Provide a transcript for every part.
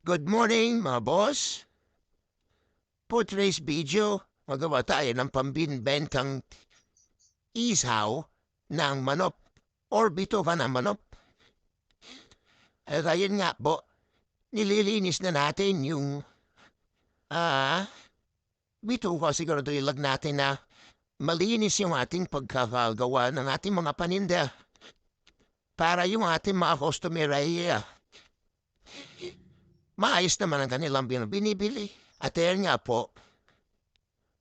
Good morning, mga boss. For today's video, magawa tayo ng pambinbentang isaw ng manok or bituka ng manok. At ayun nga po, nililinis na natin yung bituka. Siguro ilag natin na malinis yung ating pagkakagawa ng ating mga paninda para yung ating mga customer ay maayos naman ang kanilang binibili. At ayun nga po,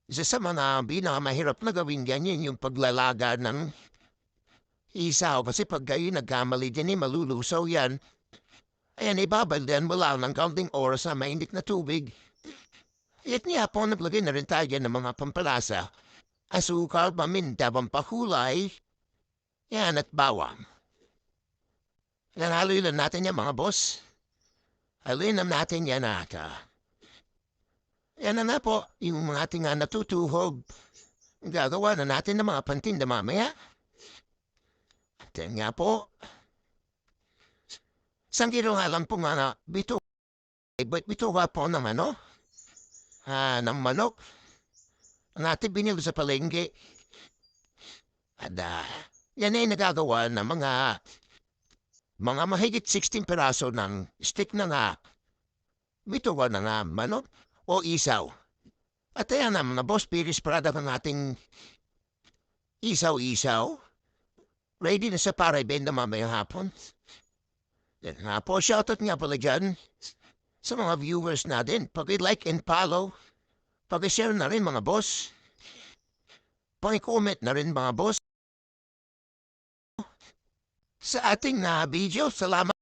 isa sa mga pinakamahirap na gawin ganyan yung paglalaga ng isaw. Kasi pag kayo nagkamali din malulusaw yan. Ayan, ibabaldan mo lang ng kaunting oras sa mainit na tubig. At nga po, naglagay na rin tayo ng mga pampalasa. Asukal, paminta, pampakulay. Yan, at bawang. Nanalo lang natin yan, mga boss. Haluin natin yan ata. Yan na po, yung ating natutuhog. Gagawa na natin ng mga pantinda mamaya. At yan nga po. Isang kilo nga lang po nga bituka po ng ng manok. Ang ating binili sa palengke. At yan ay nagagawa ng mga mahigit 16 peraso ng stick na bituka na manok o isaw. At ayan na boss, piris product ng ating isaw-isaw. Ready na sa para ibenta mamayang hapon. Yan nga po, shoutout nga pala dyan sa mga viewers natin. Pag-like and follow, pag-share na rin mga boss. Pag-comment na rin mga boss sa ating video. Salamat.